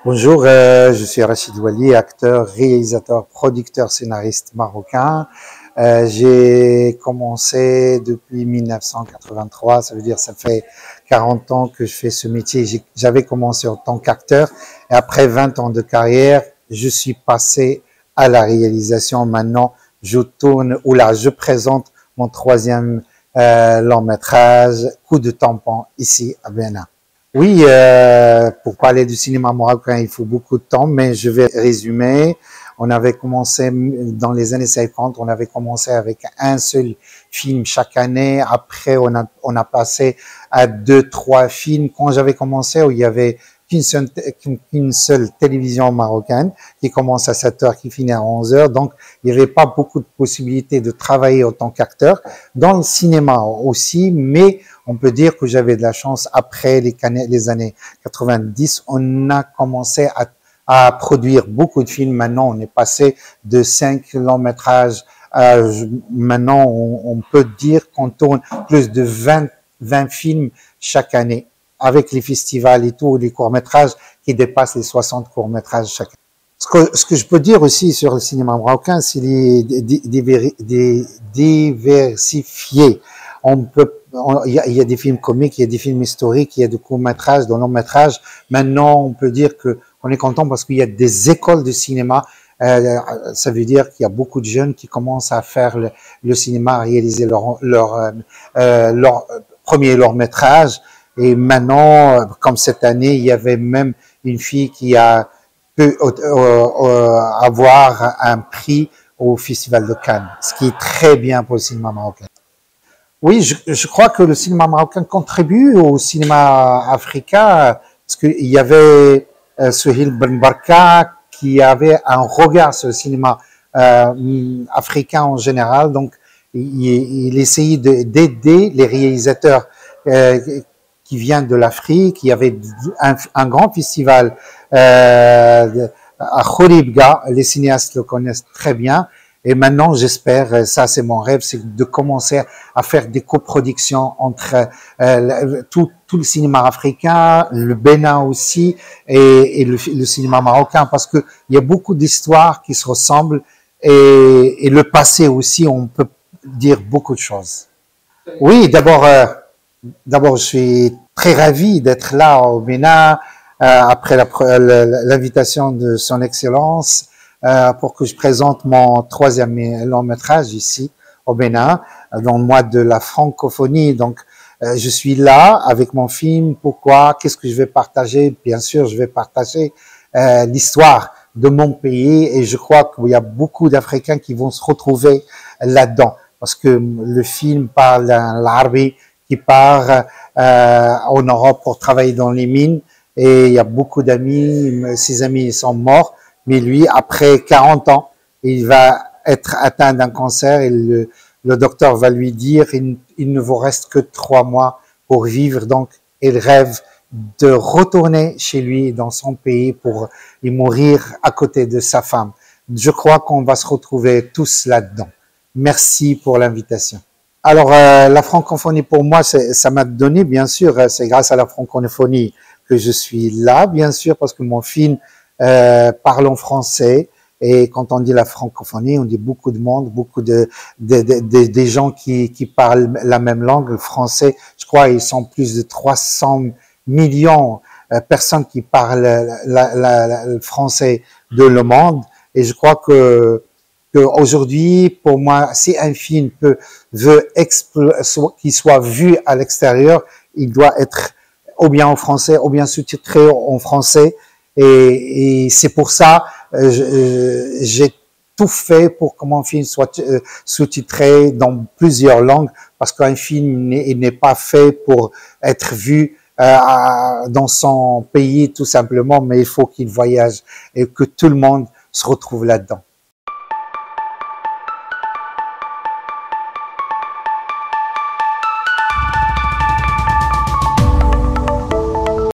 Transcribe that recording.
Bonjour, je suis Rachid Wali, acteur, réalisateur, producteur, scénariste marocain. J'ai commencé depuis 1983, ça veut dire ça fait 40 ans que je fais ce métier. J'avais commencé en tant qu'acteur et après 20 ans de carrière, je suis passé à la réalisation. Maintenant, je tourne ou là, je présente mon troisième long métrage, Coup de tampon, ici à Bénin. Oui, pour parler du cinéma marocain, il faut beaucoup de temps, mais je vais résumer. On avait commencé dans les années 50, on avait commencé avec un seul film chaque année. Après, on a passé à 2, 3 films. Quand j'avais commencé, il y avait qu'une seule télévision marocaine qui commence à 7 heures, qui finit à 11 heures. Donc, il n'y avait pas beaucoup de possibilités de travailler en tant qu'acteur. Dans le cinéma aussi, mais on peut dire que j'avais de la chance. Après les années 90, on a commencé à produire beaucoup de films. Maintenant, on est passé de 5 longs métrages. Maintenant, on peut dire qu'on tourne plus de 20 films chaque année, avec les festivals et tout, les courts-métrages qui dépassent les 60 courts-métrages chaque année. Ce que je peux dire aussi sur le cinéma marocain, c'est les diversifier. Il y a des films comiques, il y a des films historiques, il y a des courts-métrages, des longs-métrages. Maintenant, on peut dire qu'on est content parce qu'il y a des écoles de cinéma. Ça veut dire qu'il y a beaucoup de jeunes qui commencent à faire le cinéma, à réaliser leur premier long-métrage. Et maintenant, comme cette année, il y avait même une fille qui a pu avoir un prix au Festival de Cannes, ce qui est très bien pour le cinéma marocain. Oui, je crois que le cinéma marocain contribue au cinéma africain parce qu'il y avait Souheil Ben Barka qui avait un regard sur le cinéma africain en général. Donc, il essayait d'aider les réalisateurs euh, qui viennent de l'Afrique. Il y avait un grand festival à Khouribga. Les cinéastes le connaissent très bien. Et maintenant, j'espère, ça c'est mon rêve, c'est de commencer à faire des coproductions entre tout le cinéma africain, le Bénin aussi, et le cinéma marocain, parce que il y a beaucoup d'histoires qui se ressemblent, et le passé aussi, on peut dire beaucoup de choses. Oui, d'abord, je suis très ravi d'être là au Bénin après l'invitation de Son Excellence pour que je présente mon troisième long métrage ici au Bénin, dans le mois de la francophonie. Donc, je suis là avec mon film. Pourquoi? Qu'est-ce que je vais partager? Bien sûr, je vais partager l'histoire de mon pays et je crois qu'il y a beaucoup d'Africains qui vont se retrouver là-dedans parce que le film parle d'un Larbi qui part en Europe pour travailler dans les mines et il y a beaucoup d'amis, ses amis sont morts, mais lui, après 40 ans, il va être atteint d'un cancer et le docteur va lui dire il ne vous reste que 3 mois pour vivre, donc il rêve de retourner chez lui dans son pays pour y mourir à côté de sa femme. Je crois qu'on va se retrouver tous là-dedans. Merci pour l'invitation. Alors, la francophonie pour moi, ça m'a donné, bien sûr, c'est grâce à la francophonie que je suis là, bien sûr, parce que mon film parle en français. Et quand on dit la francophonie, on dit beaucoup de monde, beaucoup des gens qui parlent la même langue, le français. Je crois ils sont plus de 300 millions de personnes qui parlent le français de le monde. Et je crois que aujourd'hui, pour moi, si un film veut qu'il soit vu à l'extérieur, il doit être ou bien en français, ou bien sous-titré en français. Et c'est pour ça j'ai tout fait pour que mon film soit sous-titré dans plusieurs langues, parce qu'un film n'est pas fait pour être vu dans son pays tout simplement, mais il faut qu'il voyage et que tout le monde se retrouve là-dedans.